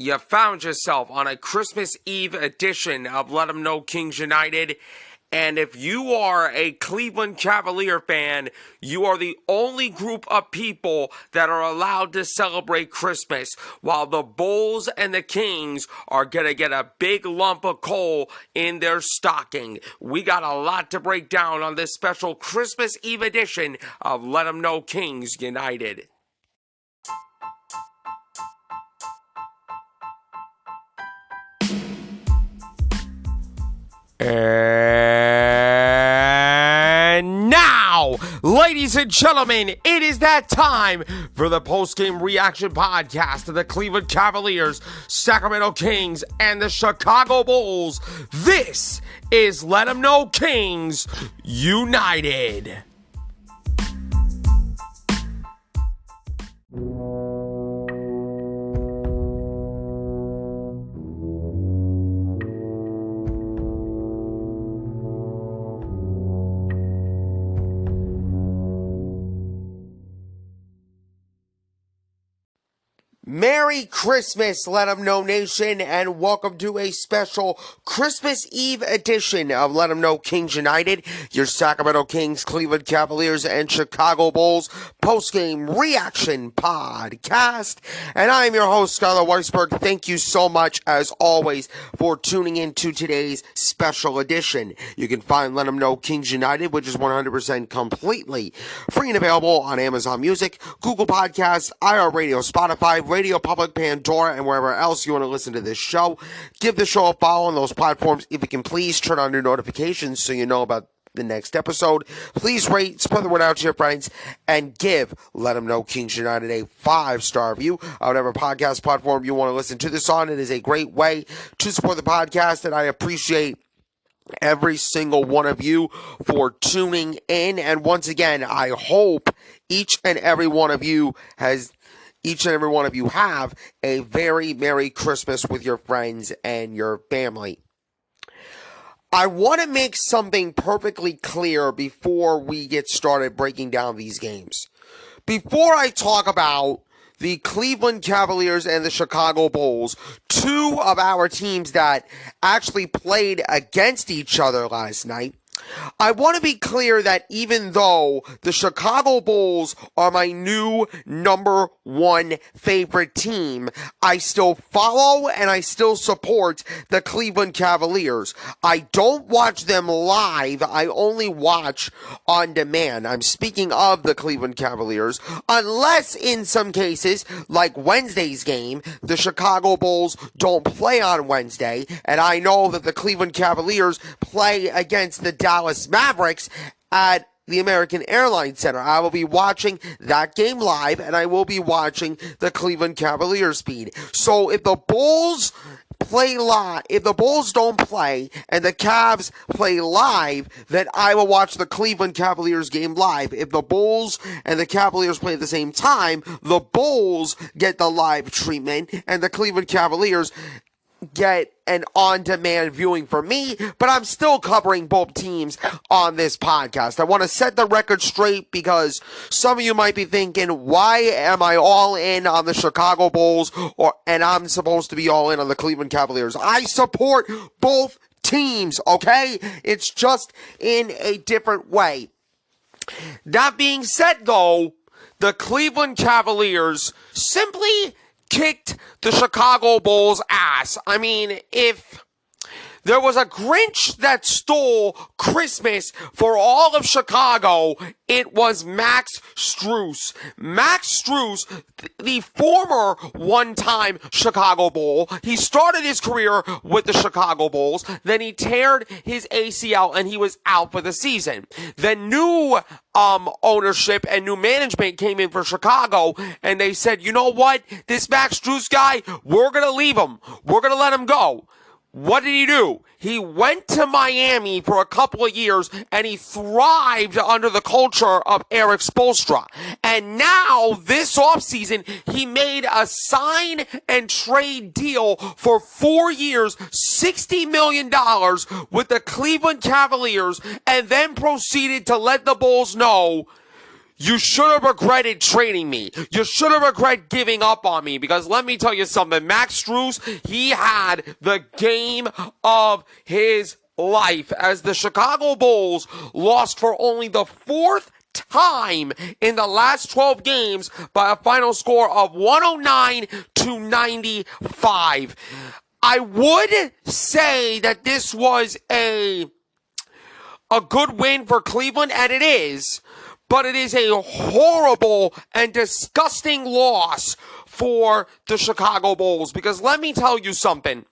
You found yourself on a Christmas Eve edition of Let 'Em Know Kings United. And if you are a Cleveland Cavalier fan, you are the only group of people that are allowed to celebrate Christmas, while the Bulls and the Kings are going to get a big lump of coal in their stocking. We got a lot to break down on this special Christmas Eve edition of Let 'Em Know Kings United. And now, ladies and gentlemen, it is that time for the post-game reaction podcast of the Cleveland Cavaliers, Sacramento Kings, and the Chicago Bulls. This is Let 'Em Know Kings United. Merry Christmas, Let 'Em Know Nation, and welcome to a special Christmas Eve edition of Let 'Em Know Kings United, your Sacramento Kings, Cleveland Cavaliers, and Chicago Bulls post-game reaction podcast. And I am your host, Skylar Weisberg. Thank you so much, as always, for tuning in to today's special edition. You can find Let 'Em Know Kings United, which is 100% completely free and available on Amazon Music, Google Podcasts, iHeartRadio, Spotify, Radio Public, Pandora, and wherever else you want to listen to this show. Give the show a follow on those platforms. If you can, please turn on your notifications so you know about the next episode. Please rate, spread the word out to your friends, and give Let 'Em Know Kings United a 5-star review on whatever podcast platform you want to listen to this on. It is a great way to support the podcast, and I appreciate every single one of you for tuning in. And once again, I hope each and every one of you have a very Merry Christmas with your friends and your family. I want to make something perfectly clear before we get started breaking down these games. Before I talk about the Cleveland Cavaliers and the Chicago Bulls, two of our teams that actually played against each other last night, I want to be clear that even though the Chicago Bulls are my new number one favorite team, I still follow and I still support the Cleveland Cavaliers. I don't watch them live. I only watch on demand. I'm speaking of the Cleveland Cavaliers, unless in some cases, like Wednesday's game, the Chicago Bulls don't play on Wednesday, and I know that the Cleveland Cavaliers play against the Dallas Mavericks at the American Airlines Center. I will be watching that game live, and I will be watching the Cleveland Cavaliers feed. So if the Bulls play live, if the Bulls don't play and the Cavs play live, then I will watch the Cleveland Cavaliers game live. If the Bulls and the Cavaliers play at the same time, the Bulls get the live treatment and the Cleveland Cavaliers get an on-demand viewing for me, but I'm still covering both teams on this podcast. I want to set the record straight because some of you might be thinking, why am I all in on the Chicago Bulls and I'm supposed to be all in on the Cleveland Cavaliers? I support both teams, okay? It's just in a different way. That being said, though, the Cleveland Cavaliers simply kicked the Chicago Bulls' ass. I mean, if there was a Grinch that stole Christmas for all of Chicago, it was Max Strus. Max Strus, the former one-time Chicago Bull, he started his career with the Chicago Bulls, then he teared his ACL and he was out for the season. Then new ownership and new management came in for Chicago, and they said, you know what, this Max Strus guy, we're going to leave him. We're going to let him go. What did he do? He went to Miami for a couple of years, and he thrived under the culture of Eric Spoelstra. And now, this offseason, he made a sign and trade deal for 4 years, $60 million with the Cleveland Cavaliers, and then proceeded to let the Bulls know, you should have regretted trading me. You should have regretted giving up on me, because let me tell you something. Max Strus, he had the game of his life as the Chicago Bulls lost for only the fourth time in the last 12 games by a final score of 109-95. I would say that this was a good win for Cleveland, and it is, but it is a horrible and disgusting loss for the Chicago Bulls, because let me tell you something.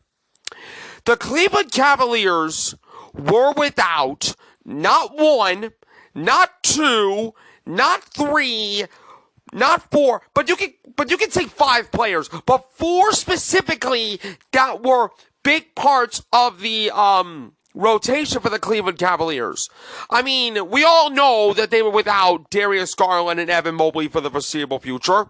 The Cleveland Cavaliers were without not one, not two, not three, not four, but you can say 5 players, but 4 specifically that were big parts of the rotation for the Cleveland Cavaliers. I mean, we all know that they were without Darius Garland and Evan Mobley for the foreseeable future.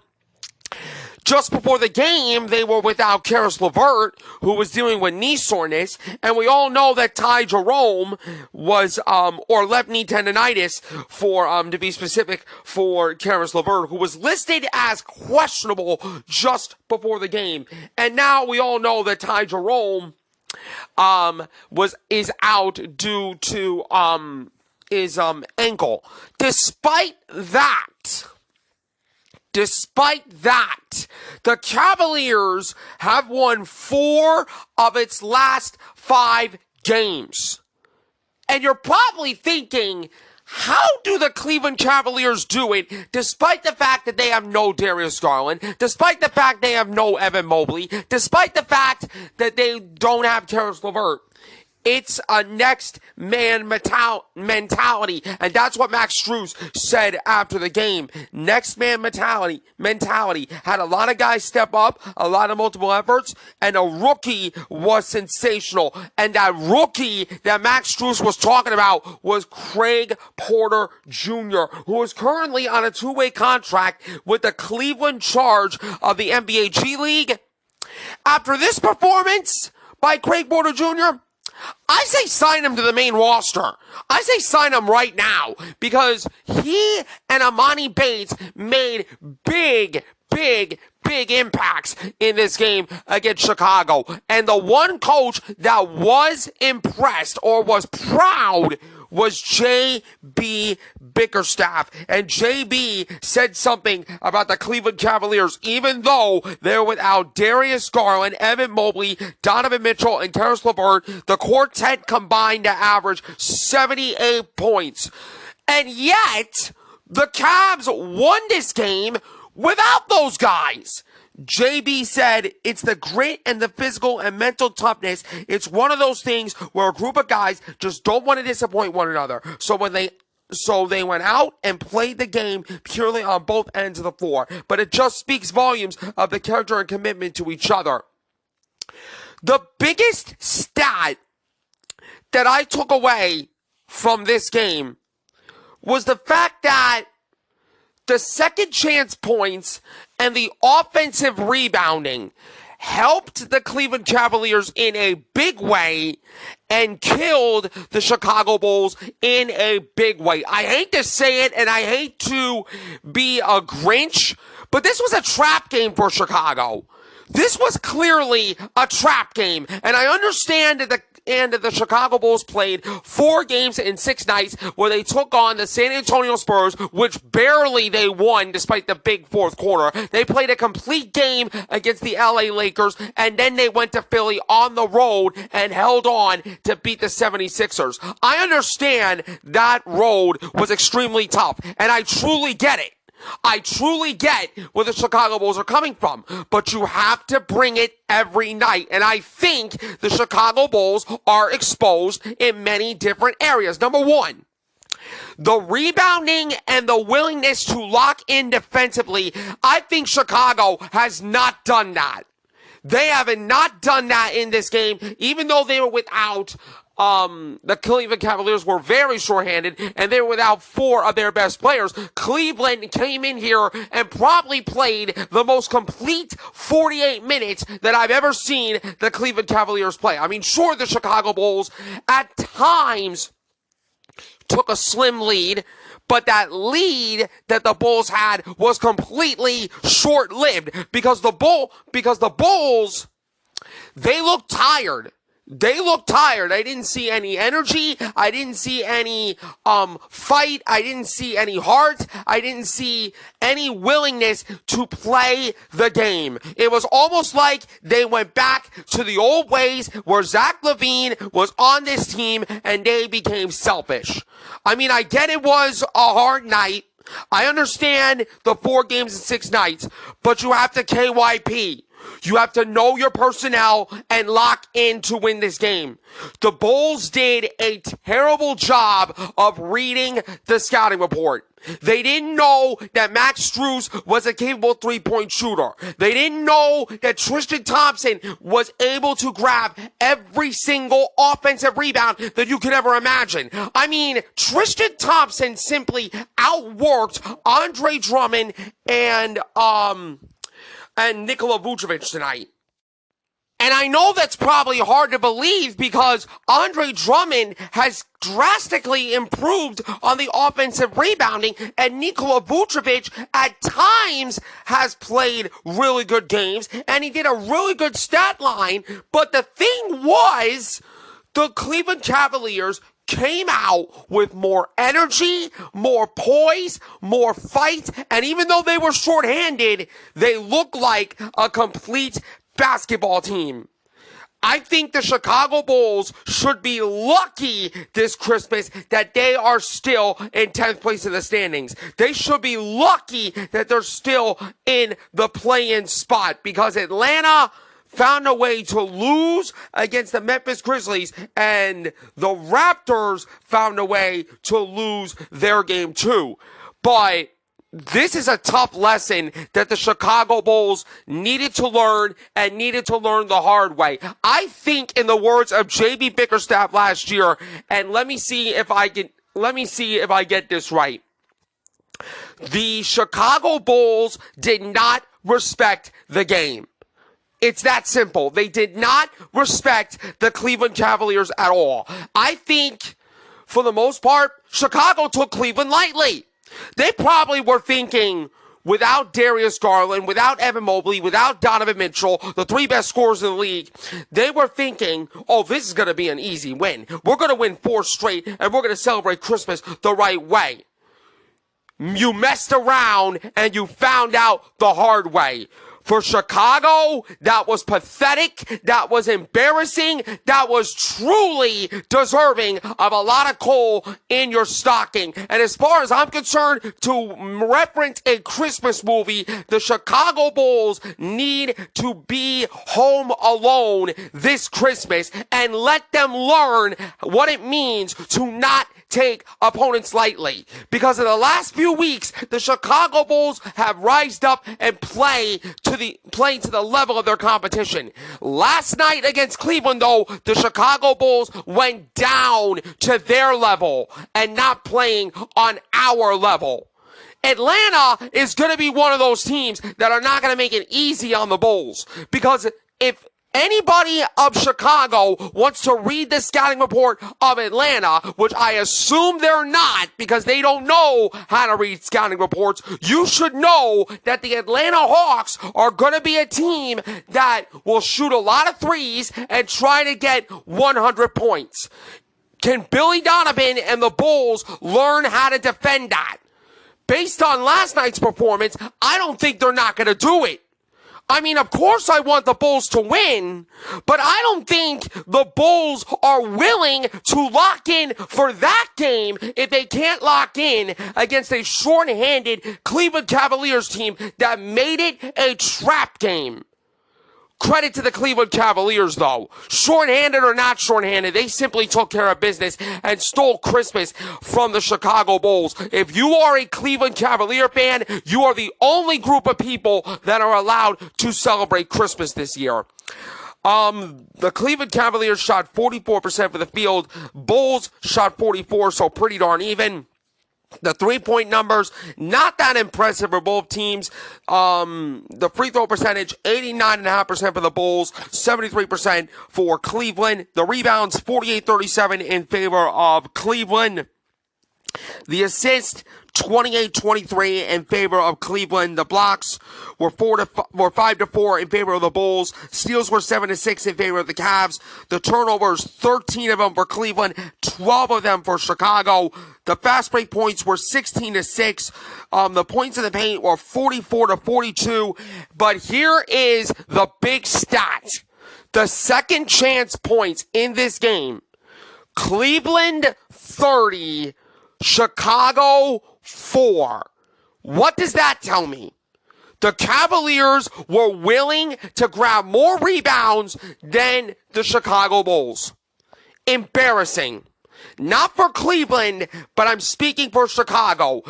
Just before the game, they were without Karis LeVert, who was dealing with knee soreness, and we all know that Ty Jerome was, or left knee tendonitis, for, to be specific, for Karis LeVert, who was listed as questionable just before the game. And now we all know that Ty Jerome, is out due to, his, ankle. Despite that, the Cavaliers have won 4 of its last 5 games. And you're probably thinking, how do the Cleveland Cavaliers do it despite the fact that they have no Darius Garland, despite the fact they have no Evan Mobley, despite the fact that they don't have Karis LeVert? It's a next man mentality. And that's what Max Strus said after the game. Next man mentality. Had a lot of guys step up, a lot of multiple efforts, and a rookie was sensational. And that rookie that Max Strus was talking about was Craig Porter Jr., who is currently on a 2-way contract with the Cleveland Charge of the NBA G League. After this performance by Craig Porter Jr., I say sign him to the main roster. I say sign him right now, because he and Amani Bates made big impacts in this game against Chicago. And the one coach that was impressed or was proud was J.B. Bickerstaff. And J.B. said something about the Cleveland Cavaliers, even though they're without Darius Garland, Evan Mobley, Donovan Mitchell, and Karis LeVert, the quartet combined to average 78 points. And yet, the Cavs won this game without those guys. JB said it's the grit and the physical and mental toughness. It's one of those things where a group of guys just don't want to disappoint one another. So they went out and played the game purely on both ends of the floor. But it just speaks volumes of the character and commitment to each other. The biggest stat that I took away from this game was the fact that the second chance points and the offensive rebounding helped the Cleveland Cavaliers in a big way and killed the Chicago Bulls in a big way. I hate to say it, and I hate to be a Grinch, but this was a trap game for Chicago. This was clearly a trap game, and I understand that the Chicago Bulls played 4 games in 6 nights where they took on the San Antonio Spurs, which barely they won despite the big fourth quarter. They played a complete game against the LA Lakers, and then they went to Philly on the road and held on to beat the 76ers. I understand that road was extremely tough, and I truly get it. I truly get where the Chicago Bulls are coming from, but you have to bring it every night. And I think the Chicago Bulls are exposed in many different areas. Number one, the rebounding and the willingness to lock in defensively. I think Chicago has not done that. They have not done that in this game, even though they were without the Cleveland Cavaliers were very shorthanded, and they were without 4 of their best players. Cleveland came in here and probably played the most complete 48 minutes that I've ever seen the Cleveland Cavaliers play. I mean, sure, the Chicago Bulls at times took a slim lead, but that lead that the Bulls had was completely short-lived because the Bulls, they looked tired. They looked tired. I didn't see any energy. I didn't see any fight. I didn't see any heart. I didn't see any willingness to play the game. It was almost like they went back to the old ways where Zach LaVine was on this team and they became selfish. I mean, I get it was a hard night. I understand the 4 games and 6 nights, but you have to KYP. You have to know your personnel and lock in to win this game. The Bulls did a terrible job of reading the scouting report. They didn't know that Max Strus was a capable three-point shooter. They didn't know that Tristan Thompson was able to grab every single offensive rebound that you could ever imagine. I mean, Tristan Thompson simply outworked Andre Drummond and Nikola Vucevic tonight. And I know that's probably hard to believe because Andre Drummond has drastically improved on the offensive rebounding, and Nikola Vucevic at times has played really good games, and he did a really good stat line. But the thing was, the Cleveland Cavaliers came out with more energy, more poise, more fight, and even though they were shorthanded, they looked like a complete basketball team. I think the Chicago Bulls should be lucky this Christmas that they are still in 10th place in the standings. They should be lucky that they're still in the play-in spot because Atlanta found a way to lose against the Memphis Grizzlies, and the Raptors found a way to lose their game too. But this is a tough lesson that the Chicago Bulls needed to learn and needed to learn the hard way. I think, in the words of J.B. Bickerstaff last year, and let me see if I get this right. The Chicago Bulls did not respect the game. It's that simple. They did not respect the Cleveland Cavaliers at all. I think, for the most part, Chicago took Cleveland lightly. They probably were thinking, without Darius Garland, without Evan Mobley, without Donovan Mitchell, the 3 best scorers in the league, they were thinking, oh, this is going to be an easy win. We're going to win 4 straight, and we're going to celebrate Christmas the right way. You messed around, and you found out the hard way. For Chicago, that was pathetic, that was embarrassing, that was truly deserving of a lot of coal in your stocking. And as far as I'm concerned, to reference a Christmas movie, the Chicago Bulls need to be home alone this Christmas and let them learn what it means to not take opponents lightly. Because in the last few weeks, the Chicago Bulls have rised up and playing to the level of their competition. Last night against Cleveland, though, the Chicago Bulls went down to their level and not playing on our level. Atlanta is going to be one of those teams that are not going to make it easy on the Bulls. Because if anybody of Chicago wants to read the scouting report of Atlanta, which I assume they're not because they don't know how to read scouting reports, you should know that the Atlanta Hawks are going to be a team that will shoot a lot of threes and try to get 100 points. Can Billy Donovan and the Bulls learn how to defend that? Based on last night's performance, I don't think they're not going to do it. I mean, of course I want the Bulls to win, but I don't think the Bulls are willing to lock in for that game if they can't lock in against a short-handed Cleveland Cavaliers team that made it a trap game. Credit to the Cleveland Cavaliers, though. Short-handed or not short-handed, they simply took care of business and stole Christmas from the Chicago Bulls. If you are a Cleveland Cavalier fan, you are the only group of people that are allowed to celebrate Christmas this year. The Cleveland Cavaliers shot 44% for the field. Bulls shot 44%, so pretty darn even. The 3-point numbers, not that impressive for both teams. The free throw percentage, 89.5% for the Bulls, 73% for Cleveland. The rebounds, 48-37 in favor of Cleveland. The assists, 28-23 in favor of Cleveland. The blocks were 5-4 in favor of the Bulls. Steals were 7-6 in favor of the Cavs. The turnovers, 13 of them for Cleveland, 12 of them for Chicago. The fast break points were 16-6. The points in the paint were 44-42. But here is the big stat. The second chance points in this game. Cleveland 30, Chicago 4. What does that tell me? The Cavaliers were willing to grab more rebounds than the Chicago Bulls. Embarrassing. Not for Cleveland, but I'm speaking for Chicago.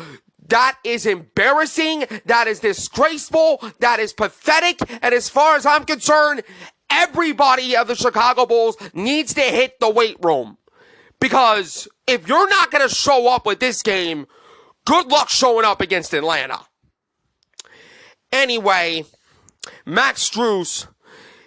That is embarrassing. That is disgraceful. That is pathetic. And as far as I'm concerned, everybody of the Chicago Bulls needs to hit the weight room. Because if you're not going to show up with this game, good luck showing up against Atlanta. Anyway, Max Strus,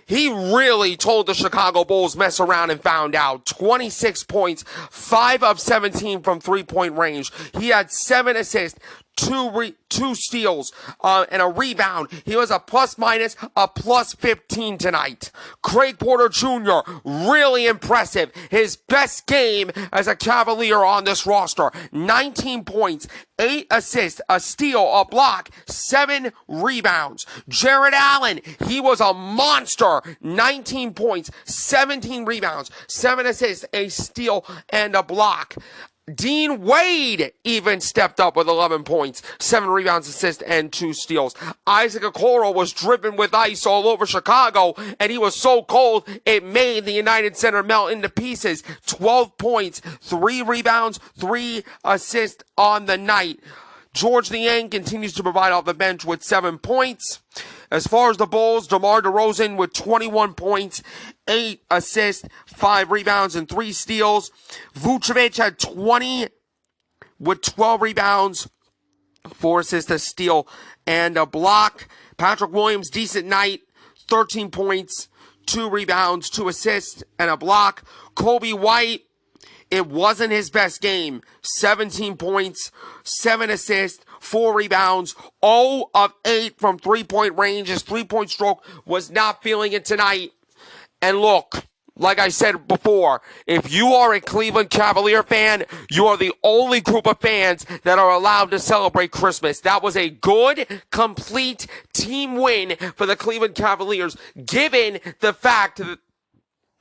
he really told the Chicago Bulls mess around and found out. 26 points, 5 of 17 from three-point range. He had 7 assists, 2 steals, and a rebound. He was a plus-minus, a plus 15 tonight. Craig Porter Jr., really impressive. His best game as a Cavalier on this roster. 19 points, 8 assists, a steal, a block, 7 rebounds. Jared Allen, he was a monster. 19 points, 17 rebounds, 7 assists, a steal, and a block. Dean Wade even stepped up with 11 points, 7 rebounds, assists, and 2 steals. Isaac Okoro was dripping with ice all over Chicago, and he was so cold, it made the United Center melt into pieces. 12 points, 3 rebounds, 3 assists on the night. George Niang continues to provide off the bench with 7 points. As far as the Bulls, DeMar DeRozan with 21 points, 8 assists, 5 rebounds, and 3 steals. Vucevic had 20 with 12 rebounds, 4 assists, a steal, and a block. Patrick Williams, decent night, 13 points, 2 rebounds, 2 assists, and a block. Kobe White, it wasn't his best game. 17 points, 7 assists, 4 rebounds, 0 of 8 from three-point range. His three-point stroke was not feeling it tonight. And look, like I said before, if you are a Cleveland Cavalier fan, you are the only group of fans that are allowed to celebrate Christmas. That was a good, complete team win for the Cleveland Cavaliers, given the fact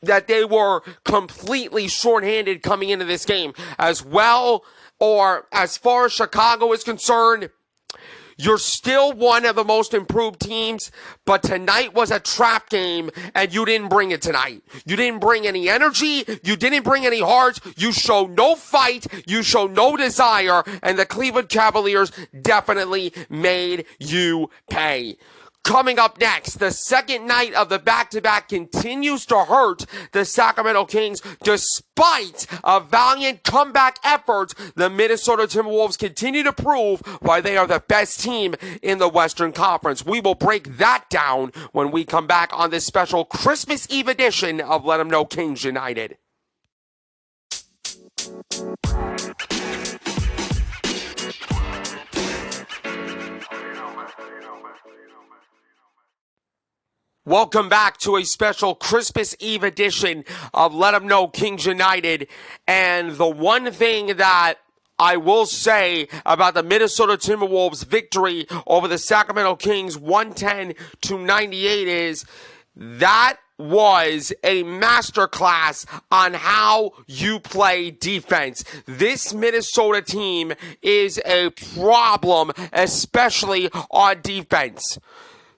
that they were completely shorthanded coming into this game. As well, or as far as Chicago is concerned, you're still one of the most improved teams, but tonight was a trap game, and you didn't bring it tonight. You didn't bring any energy. You didn't bring any heart. You showed no fight. You showed no desire, and the Cleveland Cavaliers definitely made you pay. Coming up next, the second night of the back-to-back continues to hurt the Sacramento Kings. Despite a valiant comeback effort, the Minnesota Timberwolves continue to prove why they are the best team in the Western Conference. We will break that down when we come back on this special Christmas Eve edition of Let 'Em Know Kings United. Welcome back to a special Christmas Eve edition of Let 'Em Know Kings United. And the one thing that I will say about the Minnesota Timberwolves victory over the Sacramento Kings 110-98 is that was a masterclass on how you play defense. This Minnesota team is a problem, especially on defense.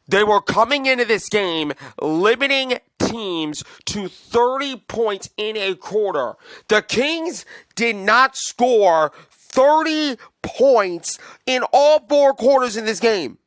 They were coming into this game limiting teams to 30 points in a quarter. The Kings did not score 30 points in all 4 quarters in this game.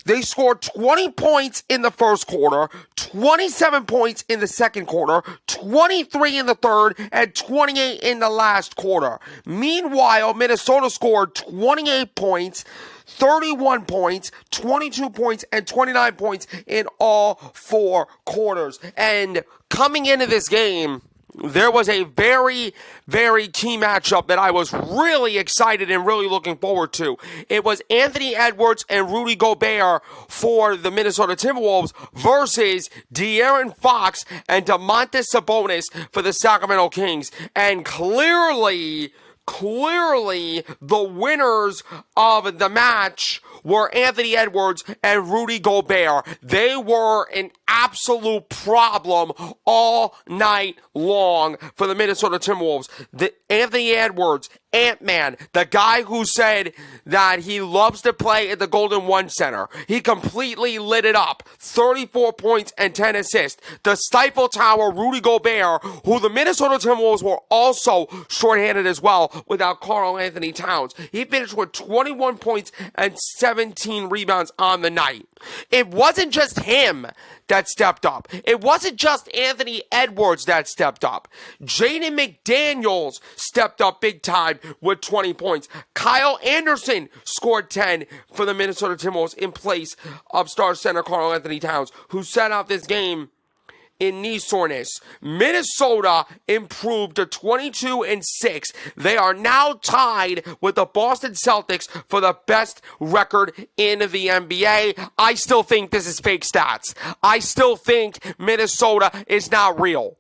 They scored 20 points in the first quarter, 27 points in the second quarter, 23 in the third, and 28 in the last quarter. Meanwhile, Minnesota scored 28 points, 31 points, 22 points, and 29 points in all 4 quarters. And coming into this game, there was a very, very key matchup that I was really excited and really looking forward to. It was Anthony Edwards and Rudy Gobert for the Minnesota Timberwolves versus De'Aaron Fox and Domantas Sabonis for the Sacramento Kings. And clearly, the winners of the match were Anthony Edwards and Rudy Gobert. They were an absolute problem all night long for the Minnesota Timberwolves. Anthony Edwards, Ant-Man, the guy who said that he loves to play at the Golden One Center. He completely lit it up. 34 points and 10 assists. The Stifle Tower, Rudy Gobert, who the Minnesota Timberwolves were also shorthanded as well without Karl Anthony Towns. He finished with 21 points and 17 rebounds on the night. It wasn't just him that stepped up. It wasn't just Anthony Edwards that stepped up. Jaden McDaniels stepped up big time with 20 points. Kyle Anderson scored 10 for the Minnesota Timberwolves in place of star center Karl Anthony Towns, who set out this game in knee soreness. Minnesota improved to 22-6. They are now tied with the Boston Celtics for the best record in the NBA. I still think this is fake stats. I still think Minnesota is not real.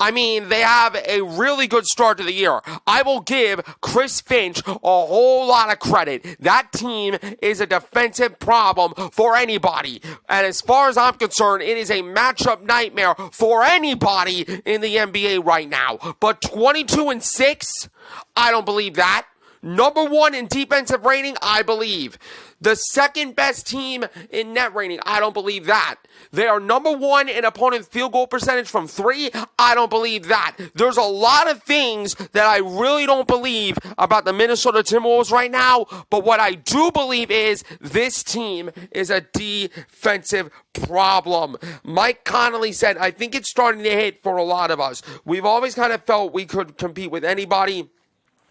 I mean, they have a really good start to the year. I will give Chris Finch a whole lot of credit. That team is a defensive problem for anybody. And as far as I'm concerned, it is a matchup nightmare for anybody in the NBA right now. But 22-6, I don't believe that. Number one in defensive rating, I believe. The second best team in net rating, I don't believe that. They are number one in opponent field goal percentage from three, I don't believe that. There's a lot of things that I really don't believe about the Minnesota Timberwolves right now, but what I do believe is this team is a defensive problem. Mike Connolly said, I think it's starting to hit for a lot of us. We've always kind of felt we could compete with anybody.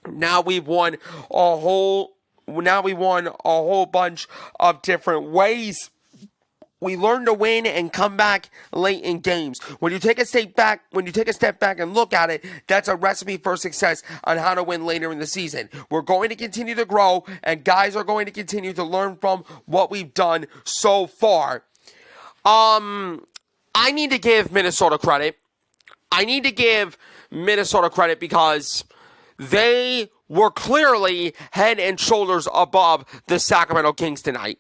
Now we've won a whole bunch of different ways. We learn to win and come back late in games. When you take a step back and look at it, that's a recipe for success on how to win later in the season. We're going to continue to grow, and guys are going to continue to learn from what we've done so far. I need to give Minnesota credit. Because they were clearly head and shoulders above the Sacramento Kings tonight.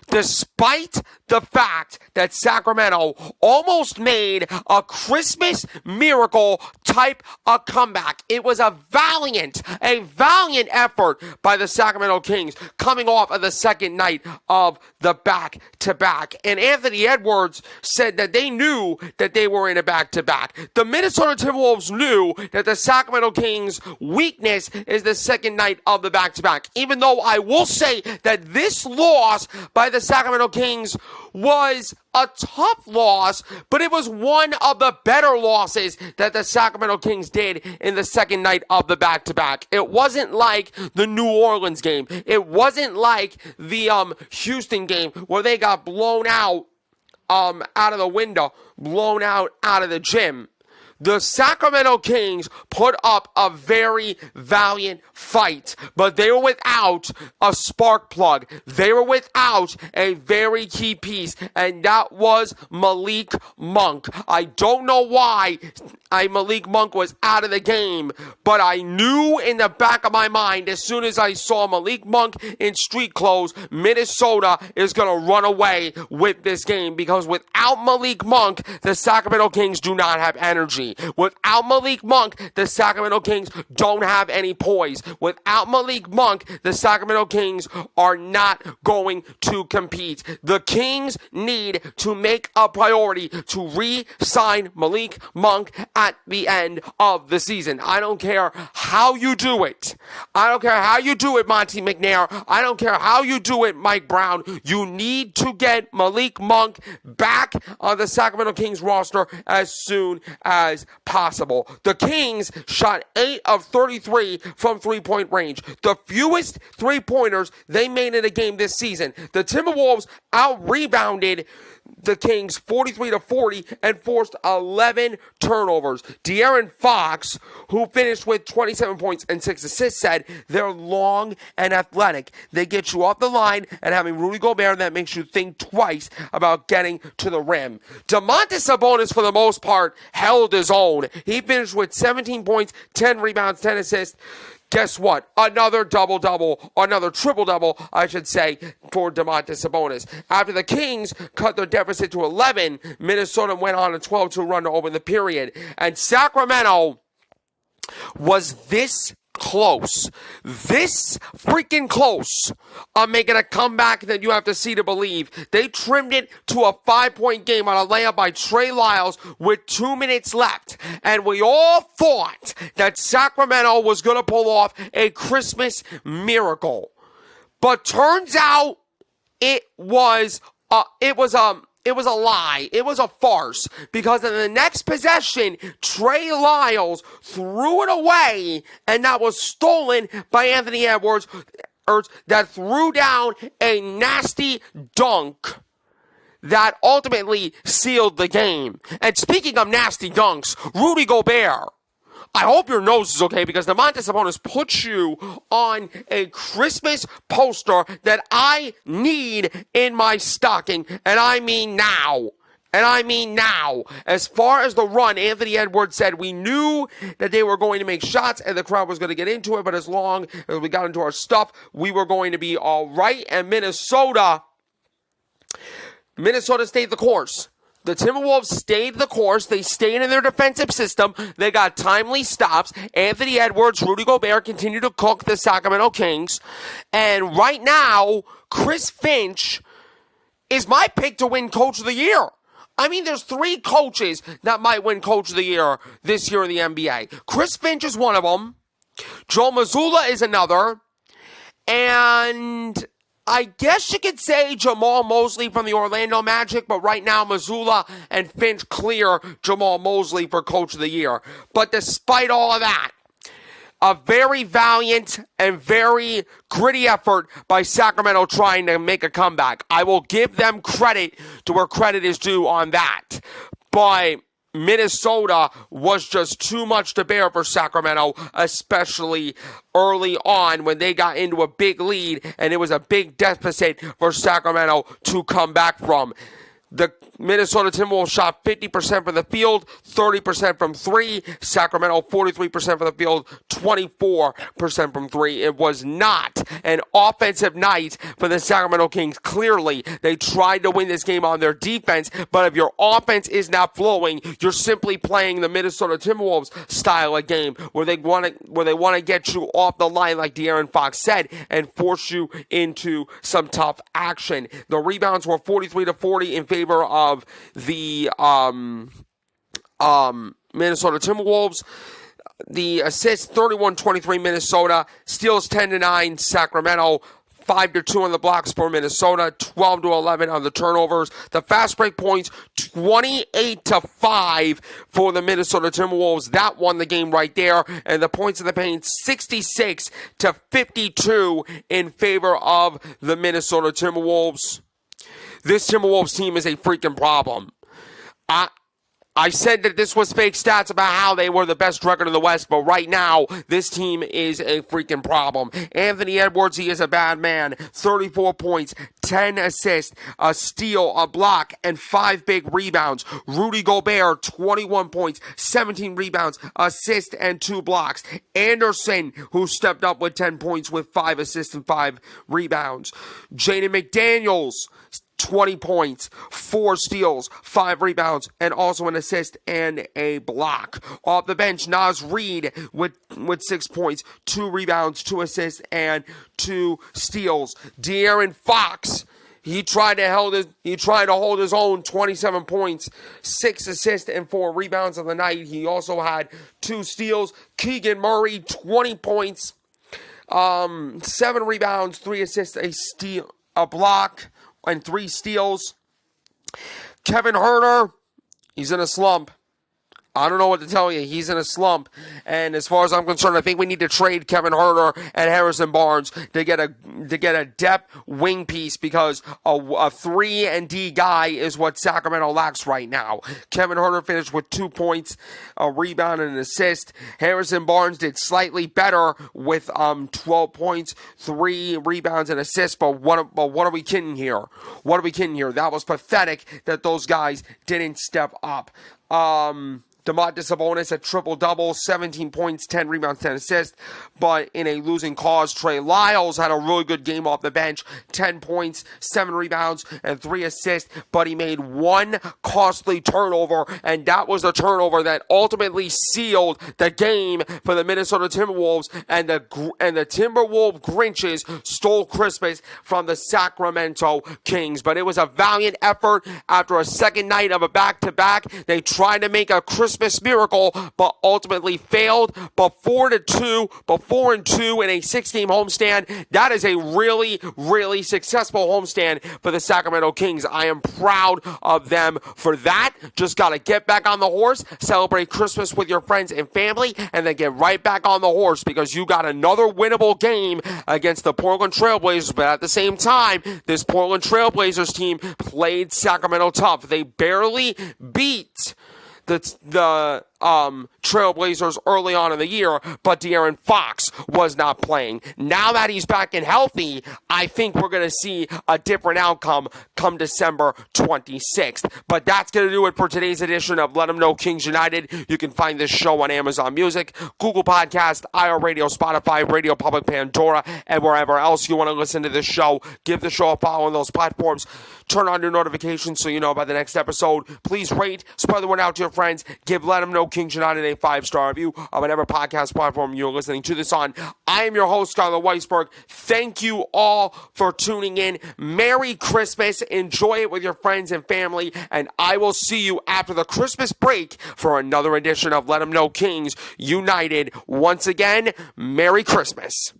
Despite the fact that Sacramento almost made a Christmas miracle type of comeback. It was a valiant effort by the Sacramento Kings coming off of the second night of the back-to-back. And Anthony Edwards said that they knew that they were in a back-to-back. The Minnesota Timberwolves knew that the Sacramento Kings' weakness is the second night of the back-to-back. Even though I will say that this loss by the Sacramento Kings was a tough loss, but it was one of the better losses that the Sacramento Kings did in the second night of the back-to-back. It wasn't like the New Orleans game. It wasn't like the Houston game where they got blown out of the window, blown out of the gym. The Sacramento Kings put up a very valiant fight, but they were without a spark plug. They were without a very key piece, and that was Malik Monk. I don't know why Malik Monk was out of the game, but I knew in the back of my mind as soon as I saw Malik Monk in street clothes, Minnesota is going to run away with this game, because without Malik Monk, the Sacramento Kings do not have energy. Without Malik Monk, the Sacramento Kings don't have any poise. Without Malik Monk, the Sacramento Kings are not going to compete. The Kings need to make a priority to re-sign Malik Monk at the end of the season. I don't care how you do it. I don't care how you do it, Monty McNair. I don't care how you do it, Mike Brown. You need to get Malik Monk back on the Sacramento Kings roster as soon as possible. The Kings shot 8 of 33 from three-point range. The fewest three-pointers they made in a game this season. The Timberwolves out-rebounded the Kings 43-40 and forced 11 turnovers. De'Aaron Fox, who finished with 27 points and 6 assists, said they're long and athletic. They get you off the line, and having Rudy Gobert, that makes you think twice about getting to the rim. Domantas Sabonis, for the most part, held his own. He finished with 17 points, 10 rebounds, 10 assists. Guess what? Another double-double, another triple-double, I should say, for Domantas Sabonis. After the Kings cut their deficit to 11, Minnesota went on a 12-2 run to open the period. And Sacramento was this freaking close on making a comeback that you have to see to believe. They trimmed it to a 5-point game on a layup by Trey Lyles with 2 minutes left. And we all thought that Sacramento was going to pull off a Christmas miracle. But turns out it was a lie. It was a farce, because in the next possession, Trey Lyles threw it away, and that was stolen by Anthony Edwards, that threw down a nasty dunk that ultimately sealed the game. And speaking of nasty dunks, Rudy Gobert, I hope your nose is okay, because Domantas Sabonis puts you on a Christmas poster that I need in my stocking, and I mean now. As far as the run, Anthony Edwards said we knew that they were going to make shots and the crowd was going to get into it, but as long as we got into our stuff, we were going to be all right. And Minnesota stayed the course. The Timberwolves stayed the course. They stayed in their defensive system. They got timely stops. Anthony Edwards, Rudy Gobert continue to cook the Sacramento Kings. And right now, Chris Finch is my pick to win Coach of the Year. I mean, there's 3 coaches that might win Coach of the Year this year in the NBA. Chris Finch is one of them. Joe Mazzulla is another. And I guess you could say Jamal Mosley from the Orlando Magic, but right now Mazzulla and Finch clear Jamal Mosley for Coach of the Year. But despite all of that, a very valiant and very gritty effort by Sacramento trying to make a comeback. I will give them credit to where credit is due on that. But Minnesota was just too much to bear for Sacramento, especially early on when they got into a big lead and it was a big deficit for Sacramento to come back from. The Minnesota Timberwolves shot 50% from the field, 30% from 3. Sacramento 43% from the field, 24% from 3. It was not an offensive night for the Sacramento Kings. Clearly, they tried to win this game on their defense, but if your offense is not flowing, you're simply playing the Minnesota Timberwolves style of game where they want to get you off the line, like De'Aaron Fox said, and force you into some tough action. The rebounds were 43-40 in favor of the Minnesota Timberwolves. The assists 31-23 Minnesota, steals 10-9 Sacramento, 5-2 on the blocks for Minnesota, 12-11 on the turnovers. The fast break points 28-5 for the Minnesota Timberwolves. That won the game right there. And the points in the paint 66-52 in favor of the Minnesota Timberwolves. This Timberwolves team is a freaking problem. I said that this was fake stats about how they were the best record in the West, but right now, this team is a freaking problem. Anthony Edwards, he is a bad man. 34 points, 10 assists, a steal, a block, and 5 big rebounds. Rudy Gobert, 21 points, 17 rebounds, assist, and 2 blocks. Anderson, who stepped up with 10 points with 5 assists and 5 rebounds. Jaden McDaniels, 20 points, 4 steals, 5 rebounds, and also an assist and a block. Off the bench, Naz Reid with 6 points, 2 rebounds, 2 assists, and 2 steals. De'Aaron Fox, he tried to hold his own, 27 points, 6 assists, and 4 rebounds on the night. He also had 2 steals. Keegan Murray, 20 points, 7 rebounds, 3 assists, a steal, a block, and 3 steals. Kevin Huerter, he's in a slump. I don't know what to tell you. He's in a slump. And as far as I'm concerned, I think we need to trade Kevin Huerter and Harrison Barnes to get a depth wing piece, because a 3-and-D guy is what Sacramento lacks right now. Kevin Huerter finished with 2 points, a rebound, and an assist. Harrison Barnes did slightly better with 12 points, 3 rebounds, and assists. But what are we kidding here? What are we kidding here? That was pathetic that those guys didn't step up. Domantas Sabonis at triple-double, 17 points, 10 rebounds, 10 assists. But in a losing cause, Trey Lyles had a really good game off the bench, 10 points, 7 rebounds, and 3 assists. But he made 1 costly turnover, and that was the turnover that ultimately sealed the game for the Minnesota Timberwolves. And the Timberwolves Grinches stole Christmas from the Sacramento Kings. But it was a valiant effort after a second night of a back-to-back. They tried to make a Christmas miracle, but ultimately failed. But 4-2 in a 6-game homestand. That is a really, really successful homestand for the Sacramento Kings. I am proud of them for that. Just got to get back on the horse, celebrate Christmas with your friends and family, and then get right back on the horse, because you got another winnable game against the Portland Trailblazers. But at the same time, this Portland Trailblazers team played Sacramento tough. They barely beat the Trailblazers early on in the year, but De'Aaron Fox was not playing. Now that he's back and healthy, I think we're going to see a different outcome come December 26th. But that's going to do it for today's edition of Let 'Em Know Kings United. You can find this show on Amazon Music, Google Podcast, iHeartRadio, Spotify, Radio Public, Pandora, and wherever else you want to listen to this show. Give the show a follow on those platforms. Turn on your notifications so you know about the next episode. Please rate, spread the word out to your friends. Give Let 'Em Know Kings United a 5-star review on whatever podcast platform you're listening to this on. I am your host, Skylar Weisberg. Thank you all for tuning in. Merry Christmas. Enjoy it with your friends and family. And I will see you after the Christmas break for another edition of Let 'Em Know Kings United. Once again, Merry Christmas.